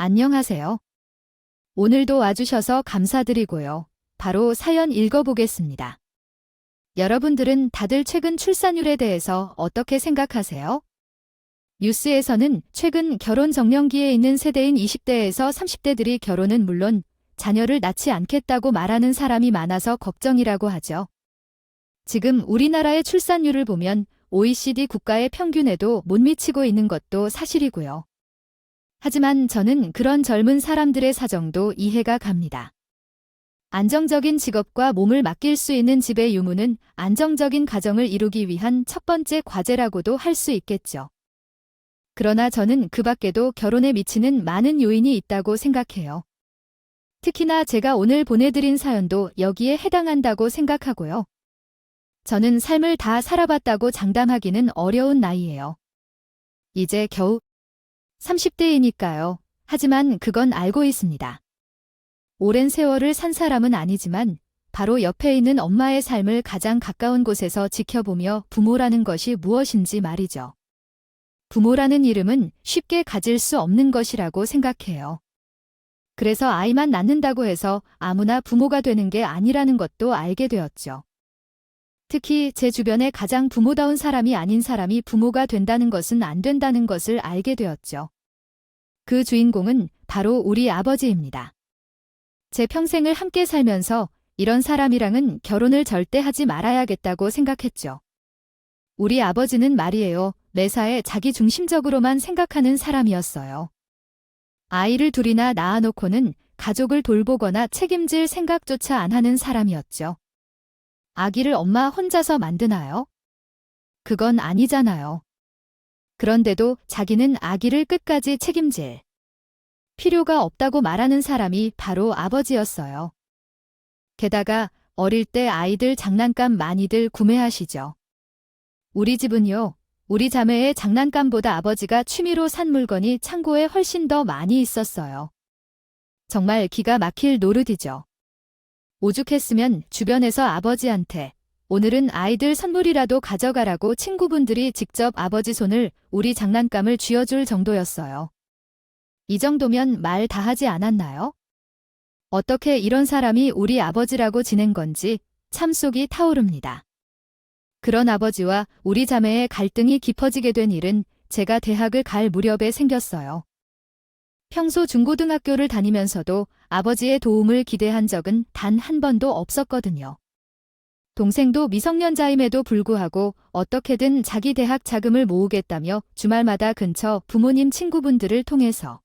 안녕하세요. 오늘도 와주셔서 감사드리고요. 바로 사연 읽어보겠습니다. 여러분들은 다들 최근 출산율에 대해서 어떻게 생각하세요? 뉴스에서는 최근 결혼 정년기에 있는 세대인 20대에서 30대들이 결혼은 물론 자녀를 낳지 않겠다고 말하는 사람이 많아서 걱정이라고 하죠. 지금 우리나라의 출산율을 보면 OECD 국가의 평균에도 못 미치고 있는 것도 사실이고요. 하지만 저는 그런 젊은 사람들의 사정도 이해가 갑니다. 안정적인 직업과 몸을 맡길 수 있는 집의 유무는 안정적인 가정을 이루기 위한 첫 번째 과제라고도 할 수 있겠죠. 그러나 저는 그 밖에도 결혼에 미치는 많은 요인이 있다고 생각해요. 특히나 제가 오늘 보내드린 사연도 여기에 해당한다고 생각하고요. 저는 삶을 다 살아봤다고 장담하기는 어려운 나이예요. 이제 겨우 30대이니까요. 하지만 그건 알고 있습니다. 오랜 세월을 산 사람은 아니지만 바로 옆에 있는 엄마의 삶을 가장 가까운 곳에서 지켜보며 부모라는 것이 무엇인지 말이죠. 부모라는 이름은 쉽게 가질 수 없는 것이라고 생각해요. 그래서 아이만 낳는다고 해서 아무나 부모가 되는 게 아니라는 것도 알게 되었죠. 특히 제 주변에 가장 부모다운 사람이 아닌 사람이 부모가 된다는 것은 안 된다는 것을 알게 되었죠. 그 주인공은 바로 우리 아버지입니다. 제 평생을 함께 살면서 이런 사람이랑은 결혼을 절대 하지 말아야겠다고 생각했죠. 우리 아버지는 말이에요. 매사에 자기 중심적으로만 생각하는 사람이었어요. 아이를 둘이나 낳아놓고는 가족을 돌보거나 책임질 생각조차 안 하는 사람이었죠. 아기를 엄마 혼자서 만드나요? 그건 아니잖아요. 그런데도 자기는 아기를 끝까지 책임질 필요가 없다고 말하는 사람이 바로 아버지였어요. 게다가 어릴 때 아이들 장난감 많이들 구매하시죠. 우리 집은요, 우리 자매의 장난감보다 아버지가 취미로 산 물건이 창고에 훨씬 더 많이 있었어요. 정말 기가 막힐 노릇이죠. 오죽했으면 주변에서 아버지한테 오늘은 아이들 선물이라도 가져가라고 친구분들이 직접 아버지 손을 우리 장난감을 쥐어줄 정도였어요. 이 정도면 말 다 하지 않았나요? 어떻게 이런 사람이 우리 아버지라고 지낸 건지 참 속이 타오릅니다. 그런 아버지와 우리 자매의 갈등이 깊어지게 된 일은 제가 대학을 갈 무렵에 생겼어요. 평소 중고등학교를 다니면서도 아버지의 도움을 기대한 적은 단 한 번도 없었거든요. 동생도 미성년자임에도 불구하고 어떻게든 자기 대학 자금을 모으겠다며 주말마다 근처 부모님 친구분들을 통해서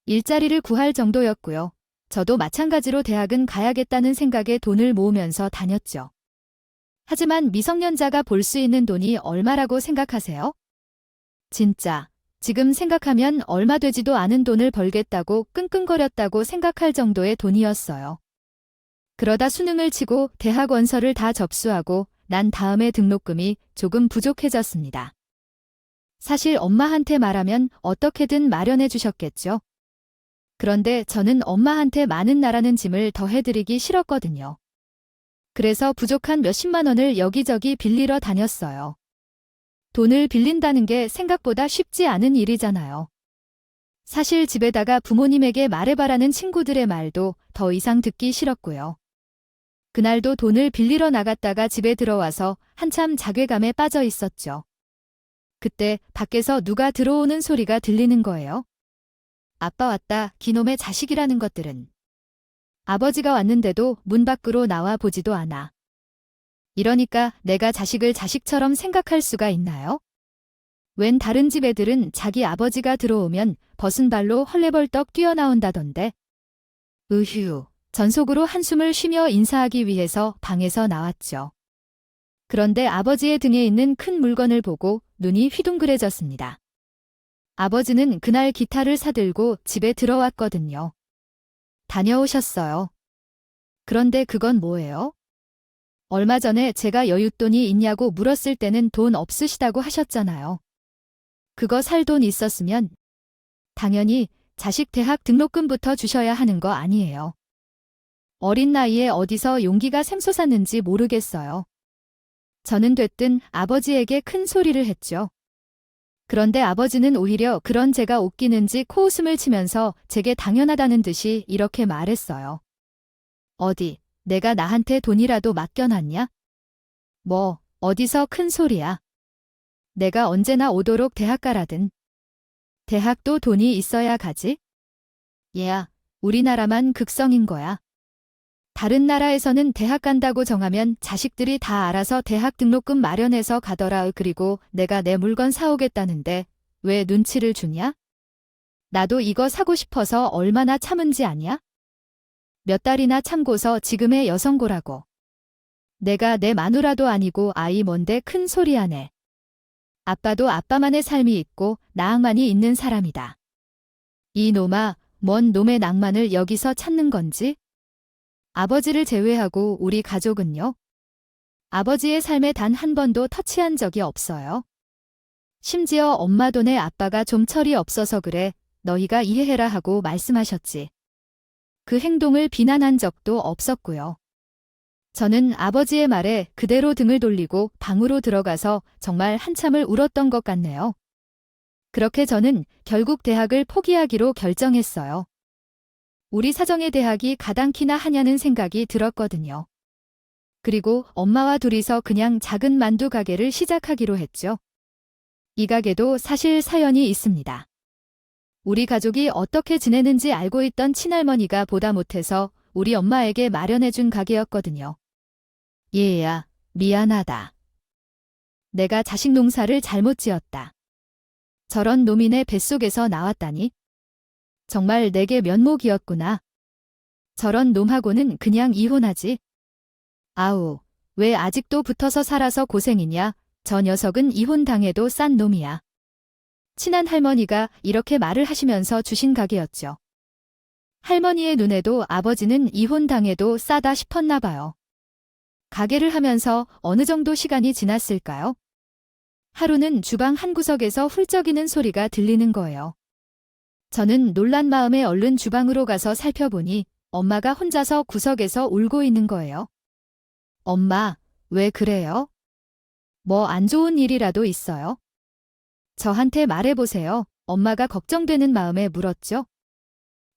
일자리를 구할 정도였고요. 저도 마찬가지로 대학은 가야겠다는 생각에 돈을 모으면서 다녔죠. 하지만 미성년자가 볼 수 있는 돈이 얼마라고 생각하세요? 진짜 지금 생각하면 얼마 되지도 않은 돈을 벌겠다고 끙끙거렸다고 생각할 정도의 돈이었어요. 그러다 수능을 치고 대학 원서를 다 접수하고 난 다음에 등록금이 조금 부족해졌습니다. 사실 엄마한테 말하면 어떻게든 마련해 주셨겠죠. 그런데 저는 엄마한테 많은 나라는 짐을 더해드리기 싫었거든요. 그래서 부족한 몇십만 원을 여기저기 빌리러 다녔어요. 돈을 빌린다는 게 생각보다 쉽지 않은 일이잖아요. 사실 집에다가 부모님에게 말해봐라는 친구들의 말도 더 이상 듣기 싫었고요. 그날도 돈을 빌리러 나갔다가 집에 들어와서 한참 자괴감에 빠져 있었죠. 그때 밖에서 누가 들어오는 소리가 들리는 거예요. 아빠 왔다, 기놈의 자식이라는 것들은. 아버지가 왔는데도 문 밖으로 나와 보지도 않아. 이러니까 내가 자식을 자식처럼 생각할 수가 있나요? 웬 다른 집 애들은 자기 아버지가 들어오면 벗은 발로 헐레벌떡 뛰어나온다던데. 으휴, 전속으로 한숨을 쉬며 인사하기 위해서 방에서 나왔죠. 그런데 아버지의 등에 있는 큰 물건을 보고 눈이 휘둥그레졌습니다. 아버지는 그날 기타를 사들고 집에 들어왔거든요. 다녀오셨어요. 그런데 그건 뭐예요? 얼마 전에 제가 여윳돈이 있냐고 물었을 때는 돈 없으시다고 하셨잖아요. 그거 살 돈 있었으면 당연히 자식 대학 등록금부터 주셔야 하는 거 아니에요. 어린 나이에 어디서 용기가 샘솟았는지 모르겠어요. 저는 됐든 아버지에게 큰 소리를 했죠. 그런데 아버지는 오히려 그런 제가 웃기는지 코웃음을 치면서 제게 당연하다는 듯이 이렇게 말했어요. 어디, 내가 나한테 돈이라도 맡겨놨냐? 뭐, 어디서 큰 소리야. 내가 언제나 오도록 대학 가라든. 대학도 돈이 있어야 가지? 얘야, 우리나라만 극성인 거야. 다른 나라에서는 대학 간다고 정하면 자식들이 다 알아서 대학 등록금 마련해서 가더라. 그리고 내가 내 물건 사오겠다는데 왜 눈치를 주냐? 나도 이거 사고 싶어서 얼마나 참은지 아냐? 몇 달이나 참고서 지금의 여성고라고. 내가 내 마누라도 아니고 아이 뭔데 큰 소리 하네. 아빠도 아빠만의 삶이 있고 나악만이 있는 사람이다. 이 놈아, 뭔 놈의 낭만을 여기서 찾는 건지? 아버지를 제외하고 우리 가족은요? 아버지의 삶에 단 한 번도 터치한 적이 없어요. 심지어 엄마 돈에 아빠가 좀 철이 없어서 그래, 너희가 이해해라 하고 말씀하셨지. 그 행동을 비난한 적도 없었고요. 저는 아버지의 말에 그대로 등을 돌리고 방으로 들어가서 정말 한참을 울었던 것 같네요. 그렇게 저는 결국 대학을 포기하기로 결정했어요. 우리 사정의 대학이 가당키나 하냐는 생각이 들었거든요. 그리고 엄마와 둘이서 그냥 작은 만두 가게를 시작하기로 했죠. 이 가게도 사실 사연이 있습니다. 우리 가족이 어떻게 지내는지 알고 있던 친할머니가 보다 못해서 우리 엄마에게 마련해준 가게였거든요. 얘야, 미안하다. 내가 자식 농사를 잘못 지었다. 저런 노민의 뱃속에서 나왔다니. 정말 내게 면목이었구나. 저런 놈하고는 그냥 이혼하지. 아우, 왜 아직도 붙어서 살아서 고생이냐. 저 녀석은 이혼당해도 싼 놈이야. 친한 할머니가 이렇게 말을 하시면서 주신 가게였죠. 할머니의 눈에도 아버지는 이혼당해도 싸다 싶었나 봐요. 가게를 하면서 어느 정도 시간이 지났을까요? 하루는 주방 한 구석에서 훌쩍이는 소리가 들리는 거예요. 저는 놀란 마음에 얼른 주방으로 가서 살펴보니 엄마가 혼자서 구석에서 울고 있는 거예요. 엄마, 왜 그래요? 뭐 안 좋은 일이라도 있어요? 저한테 말해보세요. 엄마가 걱정되는 마음에 물었죠.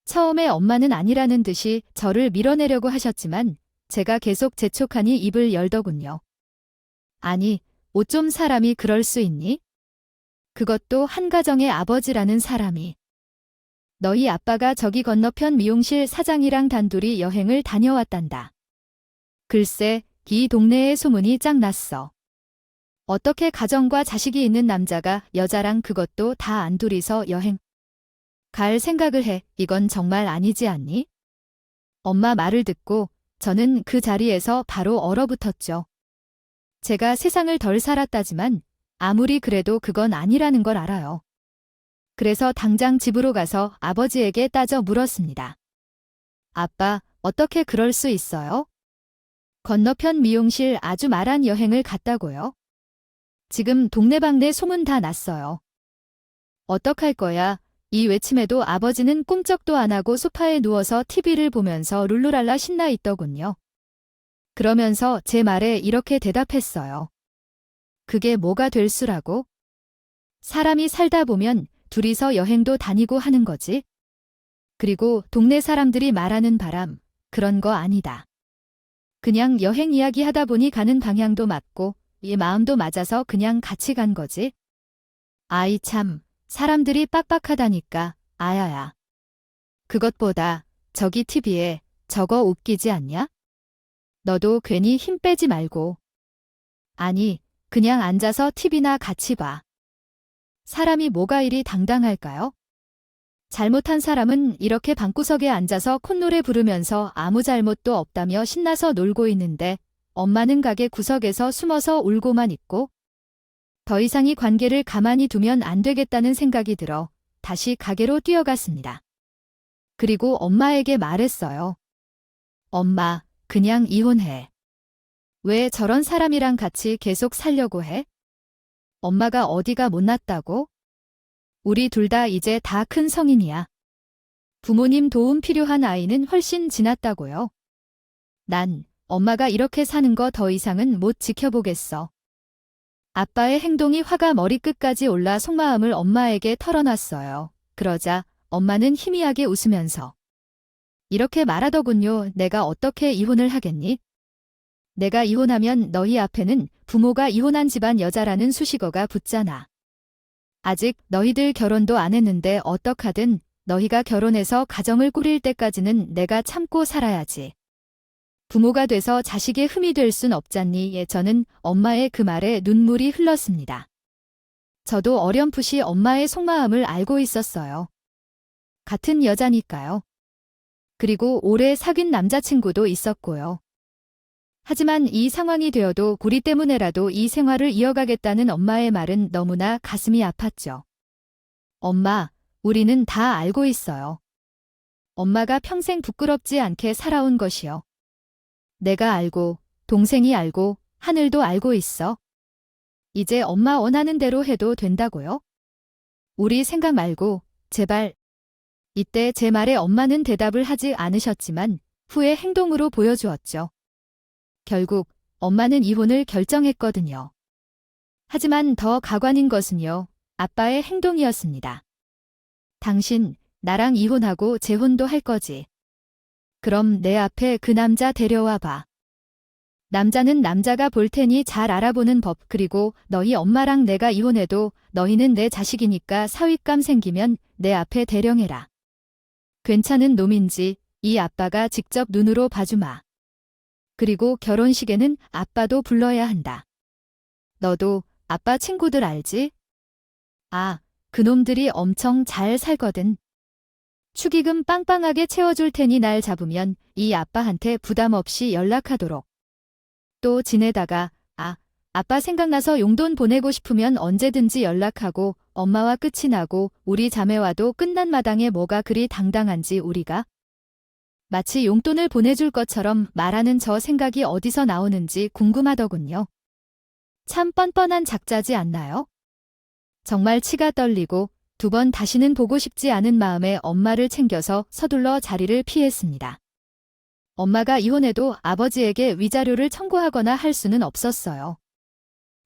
처음에 엄마는 아니라는 듯이 저를 밀어내려고 하셨지만 제가 계속 재촉하니 입을 열더군요. 아니, 어쩜 사람이 그럴 수 있니? 그것도 한 가정의 아버지라는 사람이. 너희 아빠가 저기 건너편 미용실 사장이랑 단둘이 여행을 다녀왔단다. 글쎄, 이 동네에 소문이 짱 났어. 어떻게 가정과 자식이 있는 남자가 여자랑 그것도 다 안 둘이서 여행 갈 생각을 해. 이건 정말 아니지 않니? 엄마 말을 듣고 저는 그 자리에서 바로 얼어붙었죠. 제가 세상을 덜 살았다지만 아무리 그래도 그건 아니라는 걸 알아요. 그래서 당장 집으로 가서 아버지에게 따져 물었습니다. 아빠, 어떻게 그럴 수 있어요? 건너편 미용실 아주 말한 여행을 갔다고요? 지금 동네방네 소문 다 났어요. 어떡할 거야? 이 외침에도 아버지는 꿈쩍도 안 하고 소파에 누워서 TV를 보면서 룰루랄라 신나 있더군요. 그러면서 제 말에 이렇게 대답했어요. 그게 뭐가 될 수라고? 사람이 살다 보면 둘이서 여행도 다니고 하는 거지. 그리고 동네 사람들이 말하는 바람, 그런 거 아니다. 그냥 여행 이야기 하다 보니 가는 방향도 맞고 이 마음도 맞아서 그냥 같이 간 거지. 아이 참, 사람들이 빡빡하다니까, 아야야. 그것보다 저기 TV에 저거 웃기지 않냐? 너도 괜히 힘 빼지 말고. 아니, 그냥 앉아서 TV나 같이 봐. 사람이 뭐가 이리 당당할까요? 잘못한 사람은 이렇게 방구석에 앉아서 콧노래 부르면서 아무 잘못도 없다며 신나서 놀고 있는데 엄마는 가게 구석에서 숨어서 울고만 있고 더 이상의 관계를 가만히 두면 안 되겠다는 생각이 들어 다시 가게로 뛰어갔습니다. 그리고 엄마에게 말했어요. 엄마, 그냥 이혼해. 왜 저런 사람이랑 같이 계속 살려고 해? 엄마가 어디가 못났다고? 우리 둘 다 이제 다 큰 성인이야. 부모님 도움 필요한 아이는 훨씬 지났다고요. 난 엄마가 이렇게 사는 거 더 이상은 못 지켜보겠어. 아빠의 행동이 화가 머리끝까지 올라 속마음을 엄마에게 털어놨어요. 그러자 엄마는 희미하게 웃으면서 이렇게 말하더군요. 내가 어떻게 이혼을 하겠니? 내가 이혼하면 너희 앞에는 부모가 이혼한 집안 여자라는 수식어가 붙잖아. 아직 너희들 결혼도 안 했는데 어떡하든 너희가 결혼해서 가정을 꾸릴 때까지는 내가 참고 살아야지. 부모가 돼서 자식의 흠이 될 순 없잖니. 예, 저는 엄마의 그 말에 눈물이 흘렀습니다. 저도 어렴풋이 엄마의 속마음을 알고 있었어요. 같은 여자니까요. 그리고 오래 사귄 남자친구도 있었고요. 하지만 이 상황이 되어도 우리 때문에라도 이 생활을 이어가겠다는 엄마의 말은 너무나 가슴이 아팠죠. 엄마, 우리는 다 알고 있어요. 엄마가 평생 부끄럽지 않게 살아온 것이요. 내가 알고, 동생이 알고, 하늘도 알고 있어. 이제 엄마 원하는 대로 해도 된다고요? 우리 생각 말고, 제발. 이때 제 말에 엄마는 대답을 하지 않으셨지만 후에 행동으로 보여주었죠. 결국 엄마는 이혼을 결정했거든요. 하지만 더 가관인 것은요, 아빠의 행동이었습니다. 당신, 나랑 이혼하고 재혼도 할 거지. 그럼 내 앞에 그 남자 데려와 봐. 남자는 남자가 볼 테니 잘 알아보는 법. 그리고 너희 엄마랑 내가 이혼해도 너희는 내 자식이니까 사윗감 생기면 내 앞에 대령해라. 괜찮은 놈인지 이 아빠가 직접 눈으로 봐주마. 그리고 결혼식에는 아빠도 불러야 한다. 너도 아빠 친구들 알지? 아, 그놈들이 엄청 잘 살거든. 축의금 빵빵하게 채워줄 테니 날 잡으면 이 아빠한테 부담 없이 연락하도록. 또 지내다가 아빠 생각나서 용돈 보내고 싶으면 언제든지 연락하고 엄마와 끝이 나고 우리 자매와도 끝난 마당에 뭐가 그리 당당한지 우리가. 마치 용돈을 보내줄 것처럼 말하는 저 생각이 어디서 나오는지 궁금하더군요. 참 뻔뻔한 작자지 않나요? 정말 치가 떨리고 두 번 다시는 보고 싶지 않은 마음에 엄마를 챙겨서 서둘러 자리를 피했습니다. 엄마가 이혼해도 아버지에게 위자료를 청구하거나 할 수는 없었어요.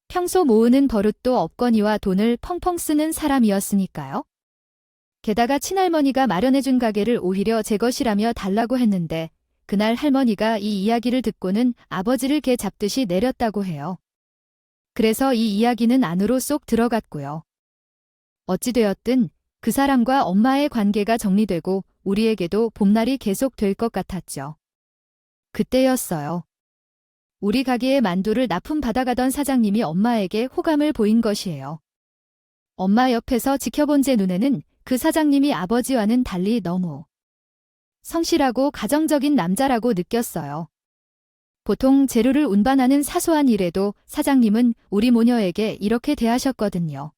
평소 모으는 버릇도 없거니와 돈을 펑펑 쓰는 사람이었으니까요. 게다가 친할머니가 마련해준 가게를 오히려 제 것이라며 달라고 했는데 그날 할머니가 이 이야기를 듣고는 아버지를 개 잡듯이 내렸다고 해요. 그래서 이 이야기는 안으로 쏙 들어갔고요. 어찌되었든 그 사람과 엄마의 관계가 정리되고 우리에게도 봄날이 계속될 것 같았죠. 그때였어요. 우리 가게의 만두를 납품받아가던 사장님이 엄마에게 호감을 보인 것이에요. 엄마 옆에서 지켜본 제 눈에는 그 사장님이 아버지와는 달리 너무 성실하고 가정적인 남자라고 느꼈어요. 보통 재료를 운반하는 사소한 일에도 사장님은 우리 모녀에게 이렇게 대하셨거든요.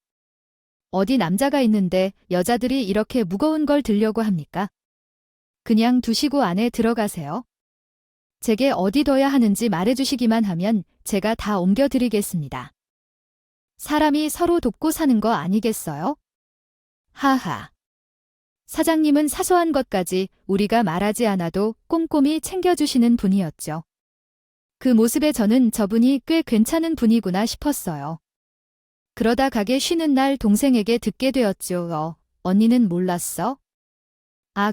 어디 남자가 있는데 여자들이 이렇게 무거운 걸 들려고 합니까? 그냥 두시고 안에 들어가세요. 제게 어디 둬야 하는지 말해주시기만 하면 제가 다 옮겨드리겠습니다. 사람이 서로 돕고 사는 거 아니겠어요? 하하. 사장님은 사소한 것까지 우리가 말하지 않아도 꼼꼼히 챙겨주시는 분이었죠. 그 모습에 저는 저분이 꽤 괜찮은 분이구나 싶었어요. 그러다 가게 쉬는 날 동생에게 듣게 되었죠. 언니는 몰랐어?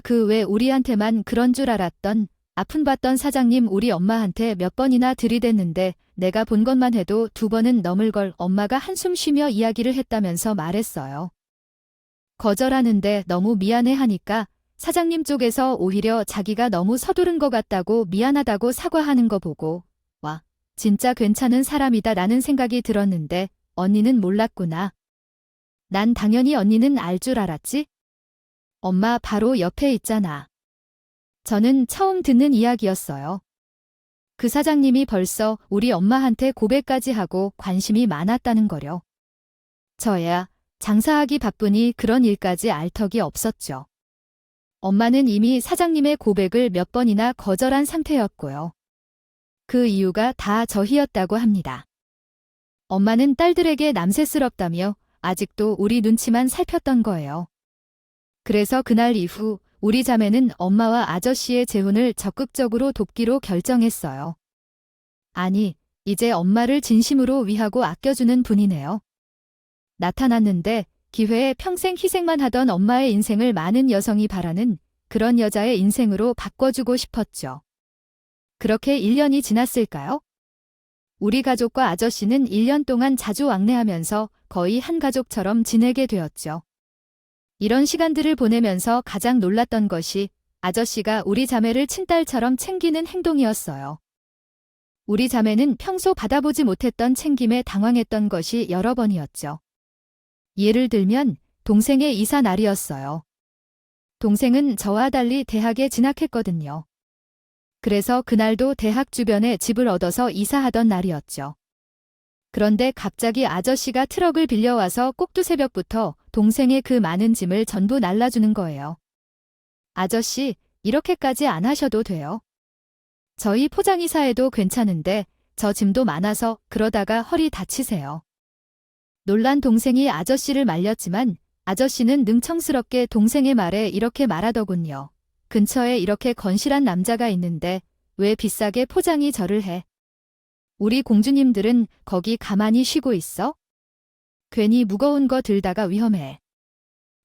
그 왜 우리한테만 그런 줄 알았던 아픈봤던 사장님 우리 엄마한테 몇 번이나 들이댔는데 내가 본 것만 해도 2번은 넘을 걸 엄마가 한숨 쉬며 이야기를 했다면서 말했어요. 거절하는데 너무 미안해 하니까 사장님 쪽에서 오히려 자기가 너무 서두른 것 같다고 미안하다고 사과하는 거 보고 와, 진짜 괜찮은 사람이다 라는 생각이 들었는데 언니는 몰랐구나. 난 당연히 언니는 알 줄 알았지? 엄마 바로 옆에 있잖아. 저는 처음 듣는 이야기였어요. 그 사장님이 벌써 우리 엄마한테 고백까지 하고 관심이 많았다는 거려. 저야 장사하기 바쁘니 그런 일까지 알 턱이 없었죠. 엄마는 이미 사장님의 고백을 몇 번이나 거절한 상태였고요. 그 이유가 다 저희였다고 합니다. 엄마는 딸들에게 남세스럽다며 아직도 우리 눈치만 살폈던 거예요. 그래서 그날 이후 우리 자매는 엄마와 아저씨의 재혼을 적극적으로 돕기로 결정했어요. 아니, 이제 엄마를 진심으로 위하고 아껴주는 분이네요. 나타났는데 기회에 평생 희생만 하던 엄마의 인생을 많은 여성이 바라는 그런 여자의 인생으로 바꿔주고 싶었죠. 그렇게 1년이 지났을까요? 우리 가족과 아저씨는 1년 동안 자주 왕래하면서 거의 한 가족처럼 지내게 되었죠. 이런 시간들을 보내면서 가장 놀랐던 것이 아저씨가 우리 자매를 친딸처럼 챙기는 행동이었어요. 우리 자매는 평소 받아보지 못했던 챙김에 당황했던 것이 여러 번이었죠. 예를 들면 동생의 이사 날이었어요. 동생은 저와 달리 대학에 진학했거든요. 그래서 그날도 대학 주변에 집을 얻어서 이사하던 날이었죠. 그런데 갑자기 아저씨가 트럭을 빌려와서 꼭두새벽부터 동생의 그 많은 짐을 전부 날라주는 거예요. 아저씨, 이렇게까지 안 하셔도 돼요. 저희 포장이사해도 괜찮은데 저 짐도 많아서 그러다가 허리 다치세요. 놀란 동생이 아저씨를 말렸지만 아저씨는 능청스럽게 동생의 말에 이렇게 말하더군요. 근처에 이렇게 건실한 남자가 있는데 왜 비싸게 포장이 절을 해? 우리 공주님들은 거기 가만히 쉬고 있어? 괜히 무거운 거 들다가 위험해.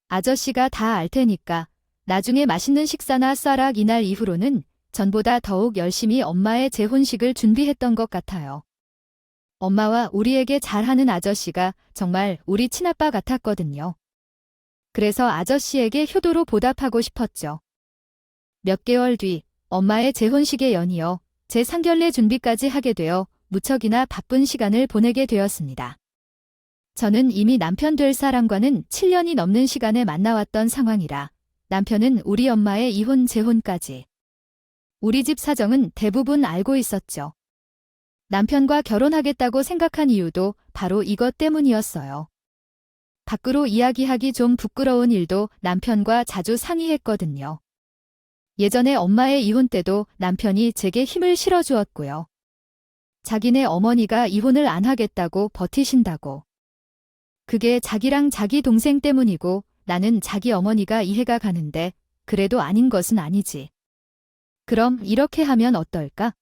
아저씨가 다 알 테니까 나중에 맛있는 식사나 쏴락 이날 이후로는 전보다 더욱 열심히 엄마의 재혼식을 준비했던 것 같아요. 엄마와 우리에게 잘하는 아저씨가 정말 우리 친아빠 같았거든요. 그래서 아저씨에게 효도로 보답하고 싶었죠. 몇 개월 뒤 엄마의 재혼식에 연이어 제 상견례 준비까지 하게 되어 무척이나 바쁜 시간을 보내게 되었습니다. 저는 이미 남편 될 사람과는 7년이 넘는 시간에 만나왔던 상황이라 남편은 우리 엄마의 이혼 재혼까지 우리 집 사정은 대부분 알고 있었죠. 남편과 결혼하겠다고 생각한 이유도 바로 이것 때문이었어요. 밖으로 이야기하기 좀 부끄러운 일도 남편과 자주 상의했거든요. 예전에 엄마의 이혼 때도 남편이 제게 힘을 실어주었고요. 자기네 어머니가 이혼을 안 하겠다고 버티신다고. 그게 자기랑 자기 동생 때문이고 나는 자기 어머니가 이해가 가는데 그래도 아닌 것은 아니지. 그럼 이렇게 하면 어떨까?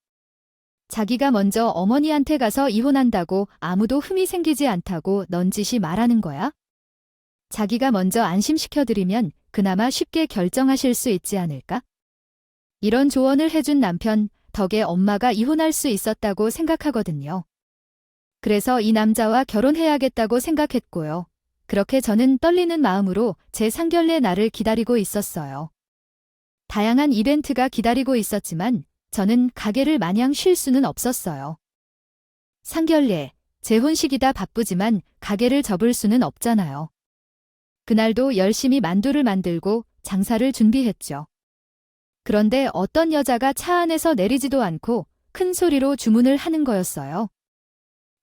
자기가 먼저 어머니한테 가서 이혼한다고 아무도 흠이 생기지 않다고 넌지시 말하는 거야? 자기가 먼저 안심시켜드리면 그나마 쉽게 결정하실 수 있지 않을까? 이런 조언을 해준 남편 덕에 엄마가 이혼할 수 있었다고 생각하거든요. 그래서 이 남자와 결혼해야겠다고 생각했고요. 그렇게 저는 떨리는 마음으로 제 상견례 날을 기다리고 있었어요. 다양한 이벤트가 기다리고 있었지만 저는 가게를 마냥 쉴 수는 없었어요. 상견례, 재혼식이다 바쁘지만 가게를 접을 수는 없잖아요. 그날도 열심히 만두를 만들고 장사를 준비했죠. 그런데 어떤 여자가 차 안에서 내리지도 않고 큰 소리로 주문을 하는 거였어요.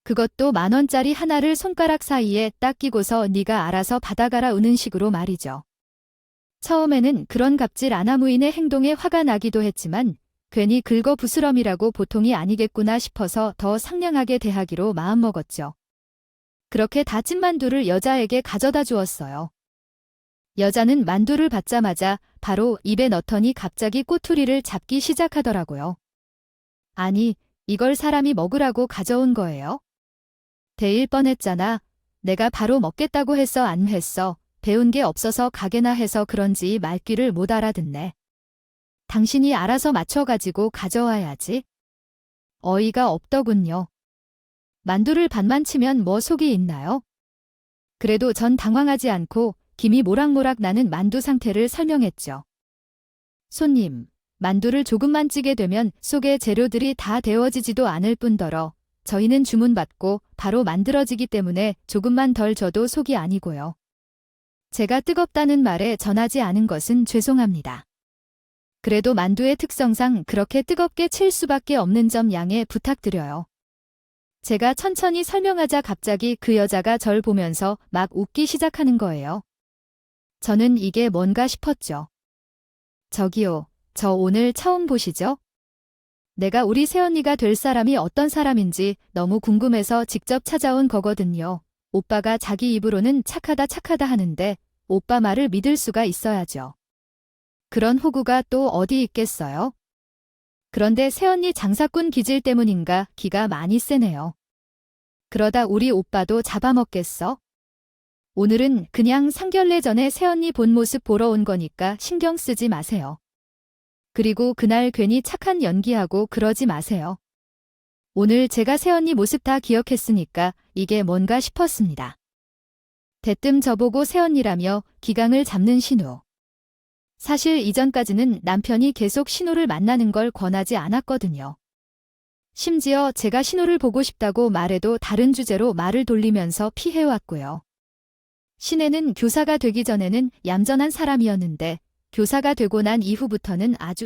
그것도 10,000원짜리 하나를 손가락 사이에 딱 끼고서 네가 알아서 받아가라 우는 식으로 말이죠. 처음에는 그런 갑질 아나무인의 행동에 화가 나기도 했지만 괜히 긁어 부스럼이라고 보통이 아니겠구나 싶어서 더 상냥하게 대하기로 마음먹었죠. 그렇게 다진 만두를 여자에게 가져다 주었어요. 여자는 만두를 받자마자 바로 입에 넣더니 갑자기 꼬투리를 잡기 시작하더라고요. 아니, 이걸 사람이 먹으라고 가져온 거예요? 데일 뻔했잖아. 내가 바로 먹겠다고 했어 안 했어. 배운 게 없어서 가게나 해서 그런지 말귀를 못 알아듣네. 당신이 알아서 맞춰가지고 가져와야지. 어이가 없더군요. 만두를 반만 치면 뭐 속이 있나요? 그래도 전 당황하지 않고 김이 모락모락 나는 만두 상태를 설명했죠. 손님, 만두를 조금만 찌게 되면 속에 재료들이 다 데워지지도 않을 뿐더러 저희는 주문받고 바로 만들어지기 때문에 조금만 덜 져도 속이 아니고요. 제가 뜨겁다는 말에 전하지 않은 것은 죄송합니다. 그래도 만두의 특성상 그렇게 뜨겁게 칠 수밖에 없는 점 양해 부탁드려요. 제가 천천히 설명하자 갑자기 그 여자가 절 보면서 막 웃기 시작하는 거예요. 저는 이게 뭔가 싶었죠. 저기요, 저 오늘 처음 보시죠? 내가 우리 새언니가 될 사람이 어떤 사람인지 너무 궁금해서 직접 찾아온 거거든요. 오빠가 자기 입으로는 착하다 하는데 오빠 말을 믿을 수가 있어야죠. 그런 호구가 또 어디 있겠어요? 그런데 새언니 장사꾼 기질 때문인가 기가 많이 세네요. 그러다 우리 오빠도 잡아먹겠어? 오늘은 그냥 상견례 전에 새언니 본 모습 보러 온 거니까 신경 쓰지 마세요. 그리고 그날 괜히 착한 연기하고 그러지 마세요. 오늘 제가 새언니 모습 다 기억했으니까 이게 뭔가 싶었습니다. 대뜸 저보고 새언니라며 기강을 잡는 신우. 사실 이전까지는 남편이 계속 신우를 만나는 걸 권하지 않았거든요. 심지어 제가 신우를 보고 싶다고 말해도 다른 주제로 말을 돌리면서 피해왔고요. 신혜는 교사가 되기 전에는 얌전한 사람이었는데 교사가 되고 난 이후부터는 아주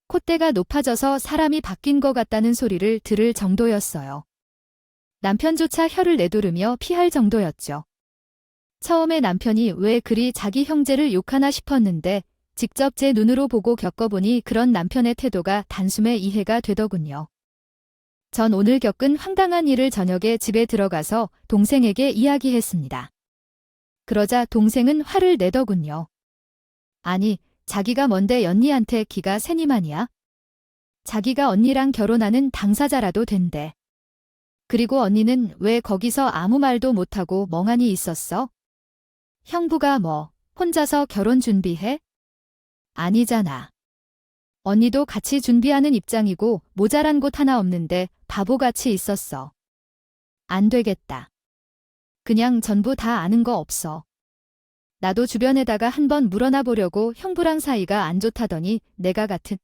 콧대가 높아져서 사람이 바뀐 것 같다는 소리를 들을 정도였어요. 남편조차 혀를 내두르며 피할 정도였죠. 처음에 남편이 왜 그리 자기 형제를 욕하나 싶었는데 직접 제 눈으로 보고 겪어보니 그런 남편의 태도가 단숨에 이해가 되더군요. 전 오늘 겪은 황당한 일을 저녁에 집에 들어가서 동생에게 이야기했습니다. 그러자 동생은 화를 내더군요. 아니, 자기가 뭔데 언니한테 기가 세니만이야? 자기가 언니랑 결혼하는 당사자라도 된대. 그리고 언니는 왜 거기서 아무 말도 못하고 멍하니 있었어? 형부가 뭐, 혼자서 결혼 준비해? 아니잖아. 언니도 같이 준비하는 입장이고 모자란 곳 하나 없는데 바보같이 있었어. 안 되겠다. 그냥 전부 다 아는 거 없어. 나도 주변에다가 한번 물어나 보려고 형부랑 사이가 안 좋다더니 내가 같은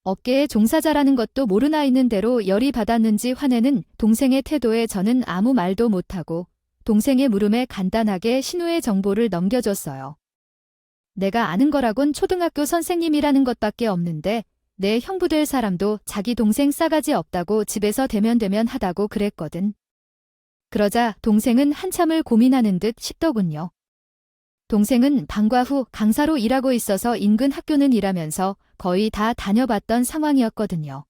업계에 종사자라는 것도 모르나 있는 대로 열이 받았는지 화내는 동생의 태도에 저는 아무 말도 못하고 동생의 물음에 간단하게 신우의 정보를 넘겨줬어요. 내가 아는 거라곤 초등학교 선생님이라는 것밖에 없는데 내 형부 될 사람도 자기 동생 싸가지 없다고 집에서 대면대면 하다고 그랬거든. 그러자 동생은 한참을 고민하는 듯 싶더군요. 동생은 방과 후 강사로 일하고 있어서 인근 학교는 일하면서 거의 다 다녀봤던 상황이었거든요.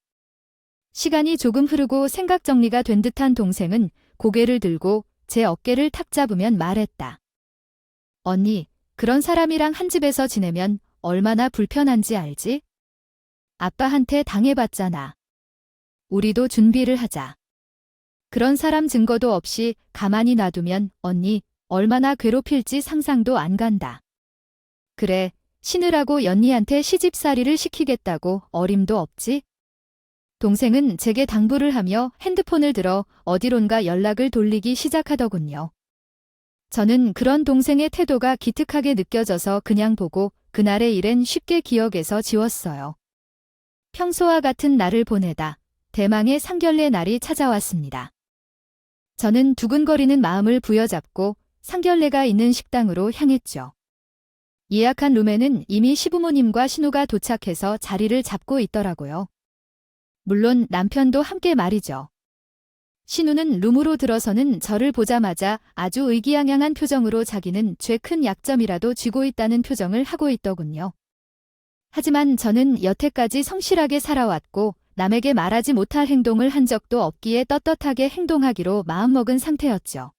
시간이 조금 흐르고 생각 정리가 된 듯한 동생은 고개를 들고 제 어깨를 탁 잡으면 말했다. 언니, 그런 사람이랑 한 집에서 지내면 얼마나 불편한지 알지? 아빠한테 당해봤잖아. 우리도 준비를 하자. 그런 사람 증거도 없이 가만히 놔두면 언니 얼마나 괴롭힐지 상상도 안 간다. 그래, 신으라고 연니한테 시집살이를 시키겠다고 어림도 없지? 동생은 제게 당부를 하며 핸드폰을 들어 어디론가 연락을 돌리기 시작하더군요. 저는 그런 동생의 태도가 기특하게 느껴져서 그냥 보고 그날의 일은 쉽게 기억에서 지웠어요. 평소와 같은 날을 보내다 대망의 상견례 날이 찾아왔습니다. 저는 두근거리는 마음을 부여잡고 상견례가 있는 식당으로 향했죠. 예약한 룸에는 이미 시부모님과 신우가 도착해서 자리를 잡고 있더라고요. 물론 남편도 함께 말이죠. 신우는 룸으로 들어서는 저를 보자마자 아주 의기양양한 표정으로 자기는 죄 큰 약점이라도 쥐고 있다는 표정을 하고 있더군요. 하지만 저는 여태까지 성실하게 살아왔고 남에게 말하지 못할 행동을 한 적도 없기에 떳떳하게 행동하기로 마음먹은 상태였죠.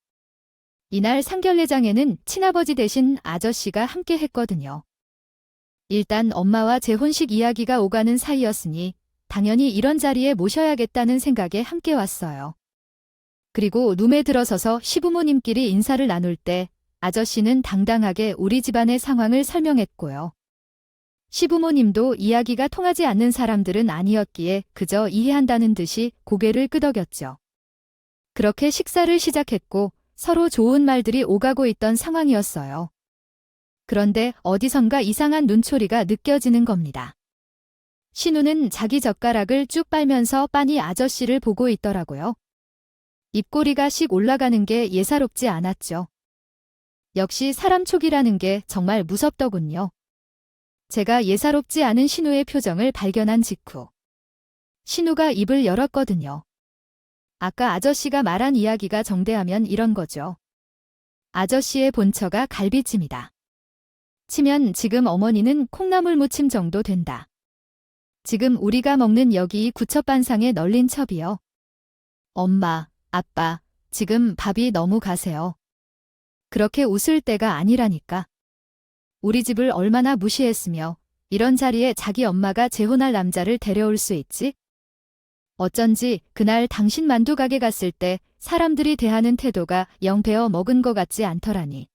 이날 상견례장에는 친아버지 대신 아저씨가 함께 했거든요. 일단 엄마와 재혼식 이야기가 오가는 사이였으니 당연히 이런 자리에 모셔야겠다는 생각에 함께 왔어요. 그리고 룸에 들어서서 시부모님끼리 인사를 나눌 때 아저씨는 당당하게 우리 집안의 상황을 설명했고요. 시부모님도 이야기가 통하지 않는 사람들은 아니었기에 그저 이해한다는 듯이 고개를 끄덕였죠. 그렇게 식사를 시작했고 서로 좋은 말들이 오가고 있던 상황이었어요. 그런데 어디선가 이상한 눈초리가 느껴지는 겁니다. 신우는 자기 젓가락을 쭉 빨면서 빤히 아저씨를 보고 있더라고요. 입꼬리가 씩 올라가는 게 예사롭지 않았죠. 역시 사람 촉이라는 게 정말 무섭더군요. 제가 예사롭지 않은 신우의 표정을 발견한 직후 신우가 입을 열었거든요. 아까 아저씨가 말한 이야기가 정대하면 이런 거죠. 아저씨의 본처가 갈비찜이다. 치면 지금 어머니는 콩나물 무침 정도 된다. 지금 우리가 먹는 여기 이 구첩반상에 널린 첩이요. 엄마, 아빠, 지금 밥이 너무 가세요. 그렇게 웃을 때가 아니라니까. 우리 집을 얼마나 무시했으며 이런 자리에 자기 엄마가 재혼할 남자를 데려올 수 있지? 어쩐지 그날 당신 만두 가게 갔을 때 사람들이 대하는 태도가 영 베어 먹은 것 같지 않더라니.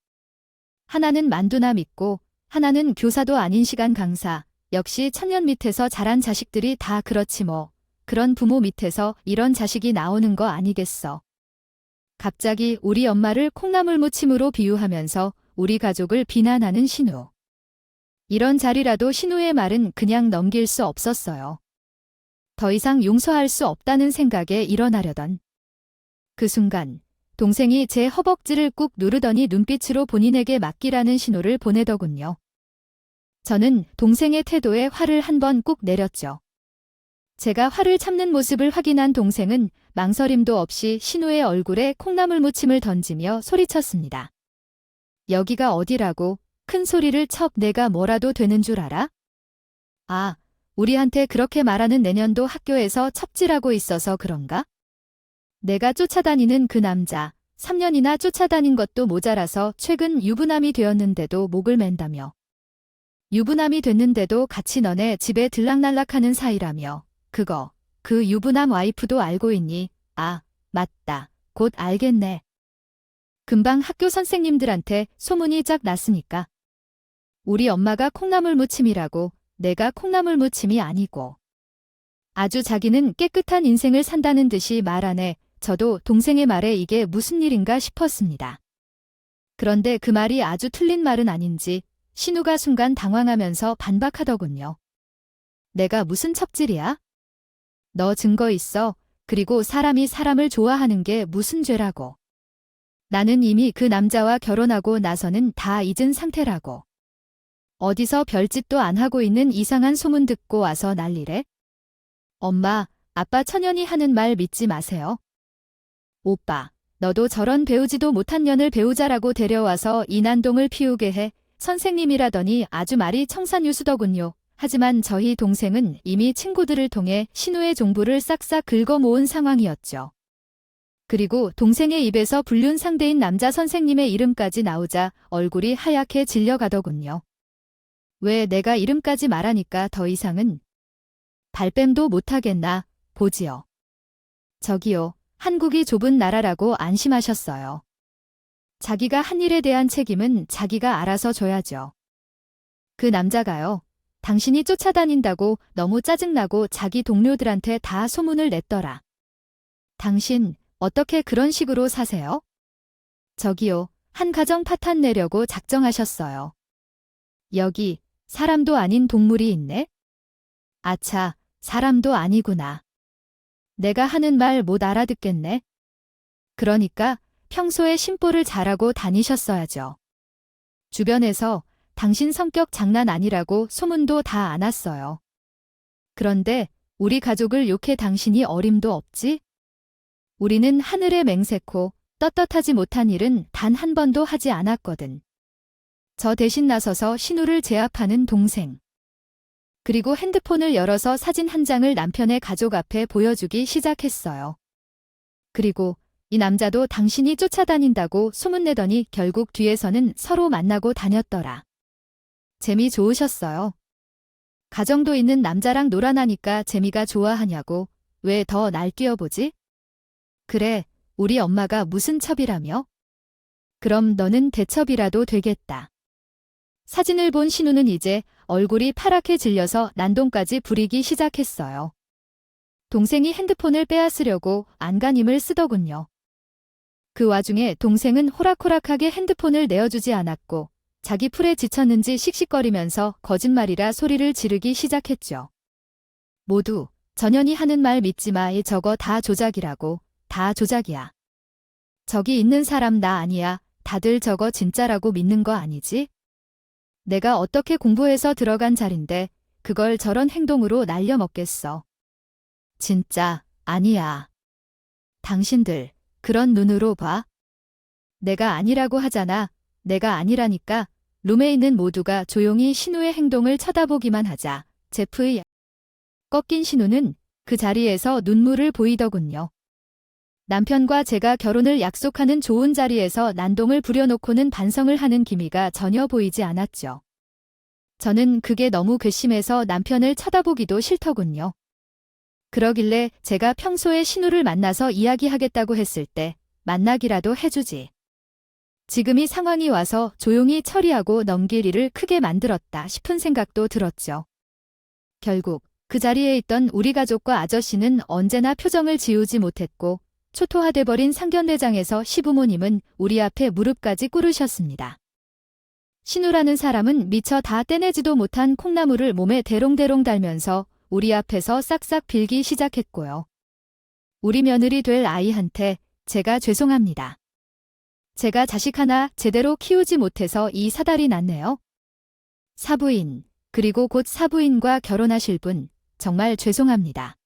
하나는 만두나 믿고 하나는 교사도 아닌 시간 강사. 역시 천년 밑에서 자란 자식들이 다 그렇지 뭐. 그런 부모 밑에서 이런 자식이 나오는 거 아니겠어. 갑자기 우리 엄마를 콩나물 무침으로 비유하면서 우리 가족을 비난하는 신우. 이런 자리라도 신우의 말은 그냥 넘길 수 없었어요. 더 이상 용서할 수 없다는 생각에 일어나려던 그 순간 동생이 제 허벅지를 꾹 누르더니 눈빛으로 본인에게 맡기라는 신호를 보내더군요. 저는 동생의 태도에 화를 한 번 꾹 내렸죠. 제가 화를 참는 모습을 확인한 동생은 망설임도 없이 신우의 얼굴에 콩나물 무침을 던지며 소리쳤습니다. 여기가 어디라고 큰 소리를 척 내가 뭐라도 되는 줄 알아? 아, 우리한테 그렇게 말하는 내년도 학교에서 첩질하고 있어서 그런가? 내가 쫓아다니는 그 남자, 3년이나 쫓아다닌 것도 모자라서 최근 유부남이 되었는데도 목을 맨다며. 유부남이 됐는데도 같이 너네 집에 들락날락하는 사이라며. 그 유부남 와이프도 알고 있니? 아, 맞다. 곧 알겠네. 금방 학교 선생님들한테 소문이 쫙 났으니까. 우리 엄마가 콩나물 무침이라고, 내가 콩나물 무침이 아니고. 아주 자기는 깨끗한 인생을 산다는 듯이 말하네. 저도 동생의 말에 이게 무슨 일인가 싶었습니다. 그런데 그 말이 아주 틀린 말은 아닌지 신우가 순간 당황하면서 반박하더군요. 내가 무슨 첩질이야? 너 증거 있어. 그리고 사람이 사람을 좋아하는 게 무슨 죄라고. 나는 이미 그 남자와 결혼하고 나서는 다 잊은 상태라고. 어디서 별짓도 안 하고 있는 이상한 소문 듣고 와서 난리래? 엄마, 아빠 천연이 하는 말 믿지 마세요. 오빠, 너도 저런 배우지도 못한 년을 배우자라고 데려와서 이난동을 피우게 해. 선생님이라더니 아주 말이 청산유수더군요. 하지만 저희 동생은 이미 친구들을 통해 신우의 종부를 싹싹 긁어 모은 상황이었죠. 그리고 동생의 입에서 불륜 상대인 남자 선생님의 이름까지 나오자 얼굴이 하얗게 질려가더군요. 왜 내가 이름까지 말하니까 더 이상은 발뺌도 못하겠나 보지요. 저기요, 한국이 좁은 나라라고 안심하셨어요. 자기가 한 일에 대한 책임은 자기가 알아서 져야죠. 그 남자가요. 당신이 쫓아다닌다고 너무 짜증나고 자기 동료들한테 다 소문을 냈더라. 당신 어떻게 그런 식으로 사세요? 저기요, 한 가정 파탄 내려고 작정하셨어요. 여기 사람도 아닌 동물이 있네? 아차, 사람도 아니구나. 내가 하는 말 못 알아듣겠네. 그러니까 평소에 심보를 잘하고 다니셨어야죠. 주변에서 당신 성격 장난 아니라고 소문도 다 안 왔어요. 그런데 우리 가족을 욕해 당신이 어림도 없지? 우리는 하늘에 맹세코 떳떳하지 못한 일은 단 한 번도 하지 않았거든. 저 대신 나서서 신우를 제압하는 동생. 그리고 핸드폰을 열어서 사진 한 장을 남편의 가족 앞에 보여주기 시작했어요. 그리고 이 남자도 당신이 쫓아다닌다고 소문내더니 결국 뒤에서는 서로 만나고 다녔더라. 재미 좋으셨어요? 가정도 있는 남자랑 놀아나니까 재미가 좋아하냐고. 왜 더 날 뛰어보지? 그래, 우리 엄마가 무슨 첩이라며? 그럼 너는 대첩이라도 되겠다. 사진을 본 신우는 이제 얼굴이 파랗게 질려서 난동까지 부리기 시작했어요. 동생이 핸드폰을 빼앗으려고 안간힘을 쓰더군요. 그 와중에 동생은 호락호락하게 핸드폰을 내어주지 않았고 자기 풀에 지쳤는지 씩씩거리면서 거짓말이라 소리를 지르기 시작했죠. 모두 전현이 하는 말 믿지 마. 저거 다 조작이라고. 다 조작이야. 저기 있는 사람 나 아니야. 다들 저거 진짜라고 믿는 거 아니지? 내가 어떻게 공부해서 들어간 자리인데 그걸 저런 행동으로 날려먹겠어. 진짜 아니야. 당신들 그런 눈으로 봐. 내가 아니라고 하잖아. 내가 아니라니까. 룸에 있는 모두가 조용히 신우의 행동을 쳐다보기만 하자 제프의 꺾인 신우는 그 자리에서 눈물을 보이더군요. 남편과 제가 결혼을 약속하는 좋은 자리에서 난동을 부려놓고는 반성을 하는 기미가 전혀 보이지 않았죠. 저는 그게 너무 괘씸해서 남편을 쳐다보기도 싫더군요. 그러길래 제가 평소에 신우를 만나서 이야기하겠다고 했을 때 만나기라도 해주지. 지금 이 상황이 와서 조용히 처리하고 넘길 일을 크게 만들었다 싶은 생각도 들었죠. 결국 그 자리에 있던 우리 가족과 아저씨는 언제나 표정을 지우지 못했고 초토화돼 버린 상견례장에서 시부모님은 우리 앞에 무릎까지 꿇으셨습니다. 신우라는 사람은 미처 다 떼내지도 못한 콩나물을 몸에 대롱대롱 달면서 우리 앞에서 싹싹 빌기 시작했고요. 우리 며느리 될 아이한테 제가 죄송합니다. 제가 자식 하나 제대로 키우지 못해서 이 사달이 났네요. 사부인, 그리고 곧 사부인과 결혼하실 분, 정말 죄송합니다.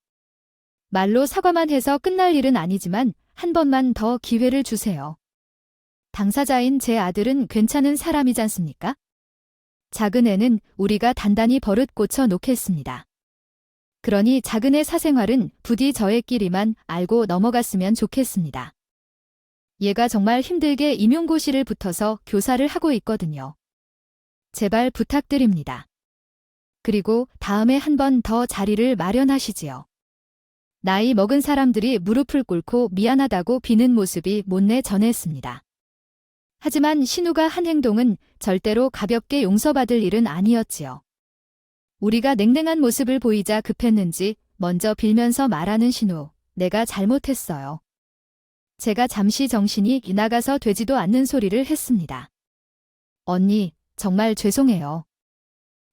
말로 사과만 해서 끝날 일은 아니지만 한 번만 더 기회를 주세요. 당사자인 제 아들은 괜찮은 사람이지 않습니까? 작은 애는 우리가 단단히 버릇 고쳐 놓겠습니다. 그러니 작은 애 사생활은 부디 저희끼리만 알고 넘어갔으면 좋겠습니다. 얘가 정말 힘들게 임용고시를 붙어서 교사를 하고 있거든요. 제발 부탁드립니다. 그리고 다음에 한 번 더 자리를 마련하시지요. 나이 먹은 사람들이 무릎을 꿇고 미안하다고 비는 모습이 못내 전했습니다. 하지만 신우가 한 행동은 절대로 가볍게 용서받을 일은 아니었지요. 우리가 냉랭한 모습을 보이자 급했는지 먼저 빌면서 말하는 신우, 내가 잘못했어요. 제가 잠시 정신이 나가서 되지도 않는 소리를 했습니다. 언니, 정말 죄송해요.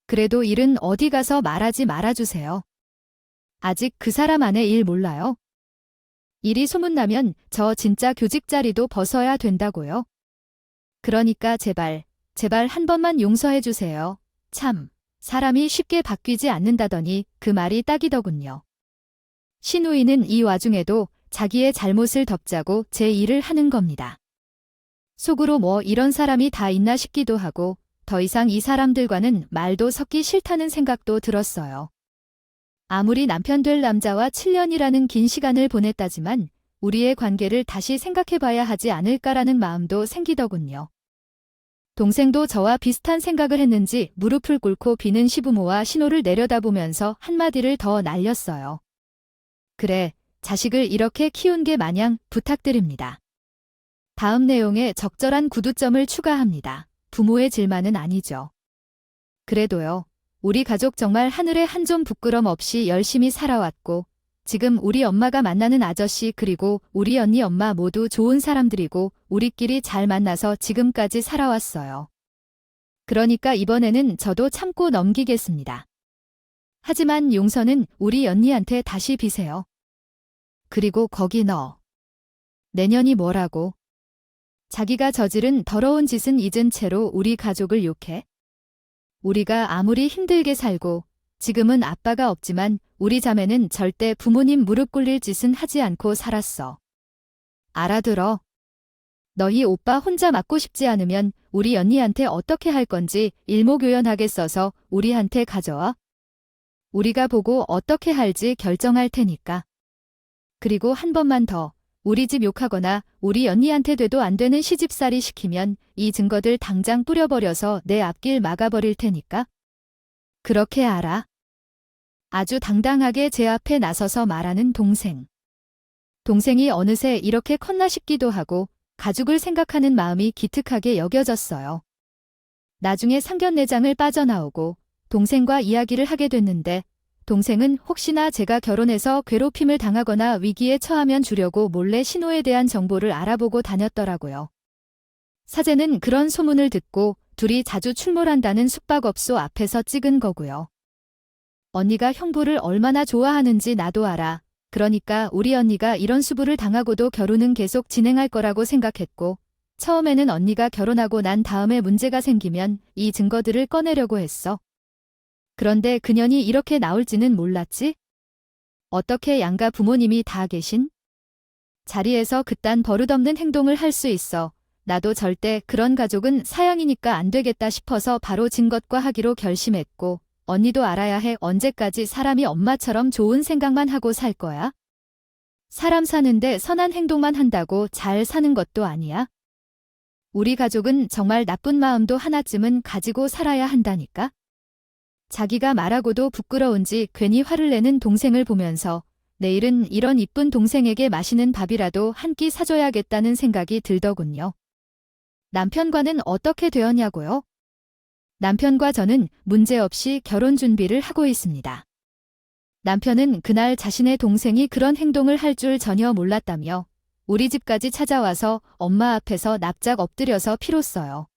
그래도 일은 어디 가서 말하지 말아주세요. 아직 그 사람 안에 일 몰라요? 일이 소문나면 저 진짜 교직 자리도 벗어야 된다고요. 그러니까 제발 한 번만 용서해주세요. 참, 사람이 쉽게 바뀌지 않는다더니 그 말이 딱이더군요. 신우이는 이 와중에도 자기의 잘못을 덮자고 제 일을 하는 겁니다. 속으로 뭐 이런 사람이 다 있나 싶기도 하고 더 이상 이 사람들과는 말도 섞기 싫다는 생각도 들었어요. 아무리 남편 될 남자와 7년이라는 긴 시간을 보냈다지만 우리의 관계를 다시 생각해봐야 하지 않을까라는 마음도 생기더군요. 동생도 저와 비슷한 생각을 했는지 무릎을 꿇고 비는 시부모와 신호를 내려다보면서 한마디를 더 날렸어요. 그래, 자식을 이렇게 키운 게 마냥 부탁드립니다. 다음 내용에 적절한 구두점을 추가합니다. 부모의 질만은 아니죠. 그래도요, 우리 가족 정말 하늘에 한 점 부끄럼 없이 열심히 살아왔고 지금 우리 엄마가 만나는 아저씨 그리고 우리 언니 엄마 모두 좋은 사람들이고 우리끼리 잘 만나서 지금까지 살아왔어요. 그러니까 이번에는 저도 참고 넘기겠습니다. 하지만 용서는 우리 언니한테 다시 비세요. 그리고 거기 너. 내년이 뭐라고? 자기가 저지른 더러운 짓은 잊은 채로 우리 가족을 욕해? 우리가 아무리 힘들게 살고 지금은 아빠가 없지만 우리 자매는 절대 부모님 무릎 꿇릴 짓은 하지 않고 살았어. 알아들어? 너희 오빠 혼자 맞고 싶지 않으면 우리 언니한테 어떻게 할 건지 일목요연하게 써서 우리한테 가져와. 우리가 보고 어떻게 할지 결정할 테니까. 그리고 한 번만 더 우리 집 욕하거나 우리 언니한테 돼도 안 되는 시집살이 시키면 이 증거들 당장 뿌려버려서 내 앞길 막아버릴 테니까. 그렇게 알아. 아주 당당하게 제 앞에 나서서 말하는 동생. 동생이 어느새 이렇게 컸나 싶기도 하고 가족을 생각하는 마음이 기특하게 여겨졌어요. 나중에 상견례장을 빠져나오고 동생과 이야기를 하게 됐는데 동생은 혹시나 제가 결혼해서 괴롭힘을 당하거나 위기에 처하면 주려고 몰래 신호에 대한 정보를 알아보고 다녔더라고요. 사제는 그런 소문을 듣고 둘이 자주 출몰한다는 숙박업소 앞에서 찍은 거고요. 언니가 형부를 얼마나 좋아하는지 나도 알아. 그러니까 우리 언니가 이런 수부를 당하고도 결혼은 계속 진행할 거라고 생각했고 처음에는 언니가 결혼하고 난 다음에 문제가 생기면 이 증거들을 꺼내려고 했어. 그런데 그년이 이렇게 나올지는 몰랐지? 어떻게 양가 부모님이 다 계신? 자리에서 그딴 버릇없는 행동을 할 수 있어. 나도 절대 그런 가족은 사양이니까 안 되겠다 싶어서 바로 증것과 하기로 결심했고 언니도 알아야 해. 언제까지 사람이 엄마처럼 좋은 생각만 하고 살 거야? 사람 사는데 선한 행동만 한다고 잘 사는 것도 아니야. 우리 가족은 정말 나쁜 마음도 하나쯤은 가지고 살아야 한다니까? 자기가 말하고도 부끄러운지 괜히 화를 내는 동생을 보면서 내일은 이런 이쁜 동생에게 맛있는 밥이라도 한 끼 사줘야겠다는 생각이 들더군요. 남편과는 어떻게 되었냐고요? 남편과 저는 문제없이 결혼 준비를 하고 있습니다. 남편은 그날 자신의 동생이 그런 행동을 할 줄 전혀 몰랐다며 우리 집까지 찾아와서 엄마 앞에서 납작 엎드려서 피로써요.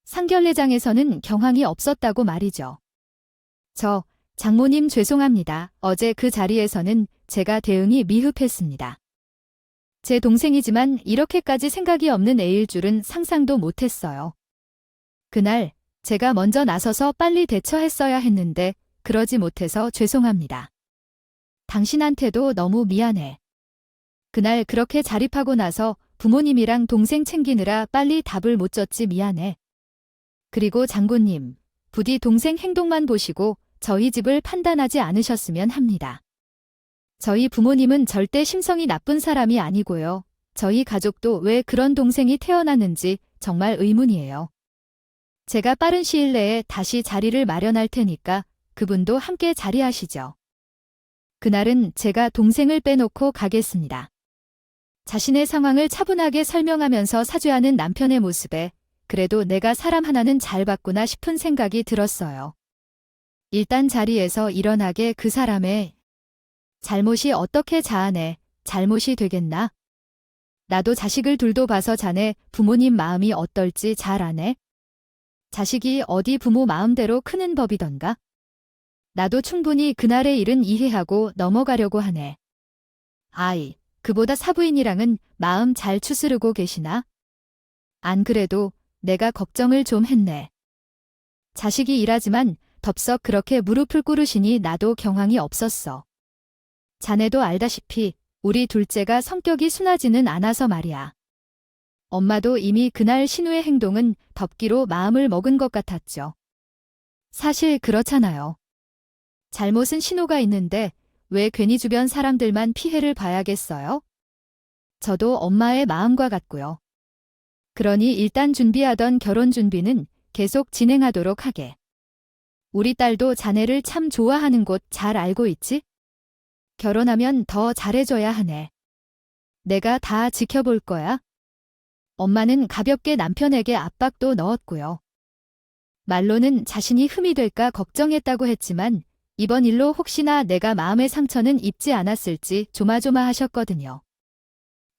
상견례장에서는 경황이 없었다고 말이죠. 장모님 죄송합니다. 어제 그 자리에서는 제가 대응이 미흡했습니다. 제 동생이지만 이렇게까지 생각이 없는 애일 줄은 상상도 못했어요. 그날 제가 먼저 나서서 빨리 대처했어야 했는데 그러지 못해서 죄송합니다. 당신한테도 너무 미안해. 그날 그렇게 자립하고 나서 부모님이랑 동생 챙기느라 빨리 답을 못 줬지 미안해. 그리고 장군님, 부디 동생 행동만 보시고 저희 집을 판단하지 않으셨으면 합니다. 저희 부모님은 절대 심성이 나쁜 사람이 아니고요. 저희 가족도 왜 그런 동생이 태어났는지 정말 의문이에요. 제가 빠른 시일 내에 다시 자리를 마련할 테니까 그분도 함께 자리하시죠. 그날은 제가 동생을 빼놓고 가겠습니다. 자신의 상황을 차분하게 설명하면서 사죄하는 남편의 모습에 그래도 내가 사람 하나는 잘 봤구나 싶은 생각이 들었어요. 일단 자리에서 일어나게 그 사람의 잘못이 어떻게 자아내 잘못이 되겠나? 나도 자식을 둘도 봐서 자네 부모님 마음이 어떨지 잘 아네? 자식이 어디 부모 마음대로 크는 법이던가? 나도 충분히 그날의 일은 이해하고 넘어가려고 하네. 아이, 그보다 사부인이랑은 마음 잘 추스르고 계시나? 안 그래도 내가 걱정을 좀 했네. 자식이 일하지만 덥석 그렇게 무릎을 꿇으시니 나도 경황이 없었어. 자네도 알다시피 우리 둘째가 성격이 순하지는 않아서 말이야. 엄마도 이미 그날 신우의 행동은 덮기로 마음을 먹은 것 같았죠. 사실 그렇잖아요. 잘못은 신우가 있는데 왜 괜히 주변 사람들만 피해를 봐야겠어요? 저도 엄마의 마음과 같고요. 그러니 일단 준비하던 결혼 준비는 계속 진행하도록 하게. 우리 딸도 자네를 참 좋아하는 곳 잘 알고 있지? 결혼하면 더 잘해줘야 하네. 내가 다 지켜볼 거야. 엄마는 가볍게 남편에게 압박도 넣었고요. 말로는 자신이 흠이 될까 걱정했다고 했지만 이번 일로 혹시나 내가 마음의 상처는 입지 않았을지 조마조마하셨거든요.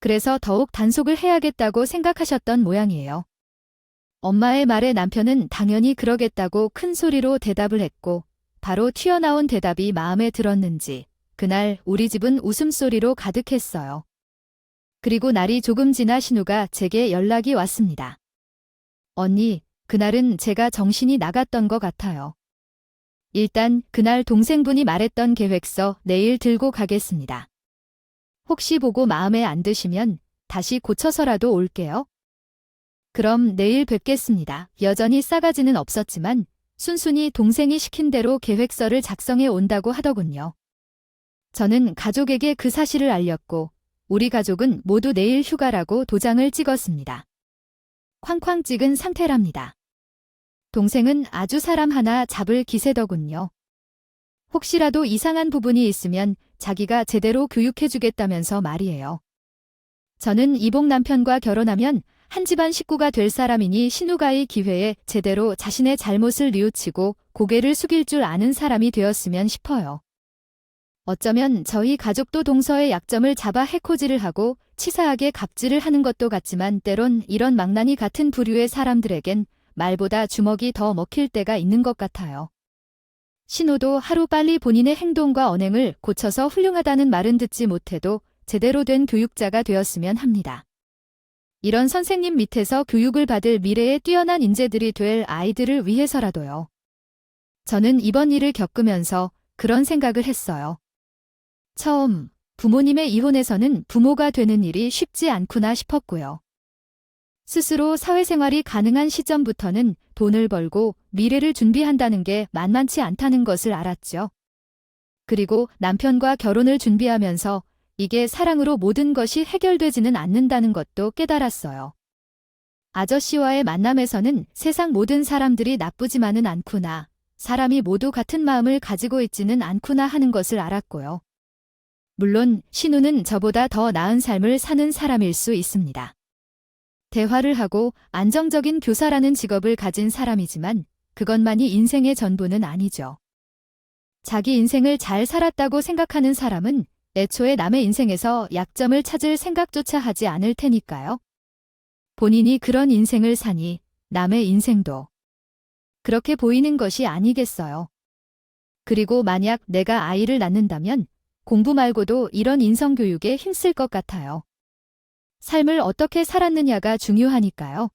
그래서 더욱 단속을 해야겠다고 생각하셨던 모양이에요. 엄마의 말에 남편은 당연히 그러겠다고 큰 소리로 대답을 했고 바로 튀어나온 대답이 마음에 들었는지 그날 우리 집은 웃음소리로 가득했어요. 그리고 날이 조금 지나 신우가 제게 연락이 왔습니다. 언니, 그날은 제가 정신이 나갔던 것 같아요. 일단 그날 동생분이 말했던 계획서 내일 들고 가겠습니다. 혹시 보고 마음에 안 드시면 다시 고쳐서라도 올게요. 그럼 내일 뵙겠습니다. 여전히 싸가지는 없었지만 순순히 동생이 시킨 대로 계획서를 작성해 온다고 하더군요. 저는 가족에게 그 사실을 알렸고 우리 가족은 모두 내일 휴가라고 도장을 찍었습니다. 쾅쾅 찍은 상태랍니다. 동생은 아주 사람 하나 잡을 기세더군요. 혹시라도 이상한 부분이 있으면 자기가 제대로 교육해주겠다면서 말이에요. 저는 이복 남편과 결혼하면 한 집안 식구가 될 사람이니 신우가의 기회에 제대로 자신의 잘못을 뉘우치고 고개를 숙일 줄 아는 사람이 되었으면 싶어요. 어쩌면 저희 가족도 동서의 약점을 잡아 해코지를 하고 치사하게 갑질을 하는 것도 같지만 때론 이런 망나니 같은 부류의 사람들에겐 말보다 주먹이 더 먹힐 때가 있는 것 같아요. 신우도 하루빨리 본인의 행동과 언행을 고쳐서 훌륭하다는 말은 듣지 못해도 제대로 된 교육자가 되었으면 합니다. 이런 선생님 밑에서 교육을 받을 미래의 뛰어난 인재들이 될 아이들을 위해서라도요. 저는 이번 일을 겪으면서 그런 생각을 했어요. 처음 부모님의 이혼에서는 부모가 되는 일이 쉽지 않구나 싶었고요. 스스로 사회생활이 가능한 시점부터는 돈을 벌고 미래를 준비한다는 게 만만치 않다는 것을 알았죠. 그리고 남편과 결혼을 준비하면서 이게 사랑으로 모든 것이 해결되지는 않는다는 것도 깨달았어요. 아저씨와의 만남에서는 세상 모든 사람들이 나쁘지만은 않구나. 사람이 모두 같은 마음을 가지고 있지는 않구나 하는 것을 알았고요. 물론 신우는 저보다 더 나은 삶을 사는 사람일 수 있습니다. 대화를 하고 안정적인 교사라는 직업을 가진 사람이지만 그것만이 인생의 전부는 아니죠. 자기 인생을 잘 살았다고 생각하는 사람은 애초에 남의 인생에서 약점을 찾을 생각조차 하지 않을 테니까요. 본인이 그런 인생을 사니 남의 인생도 그렇게 보이는 것이 아니겠어요. 그리고 만약 내가 아이를 낳는다면 공부 말고도 이런 인성교육에 힘쓸 것 같아요. 삶을 어떻게 살았느냐가 중요하니까요.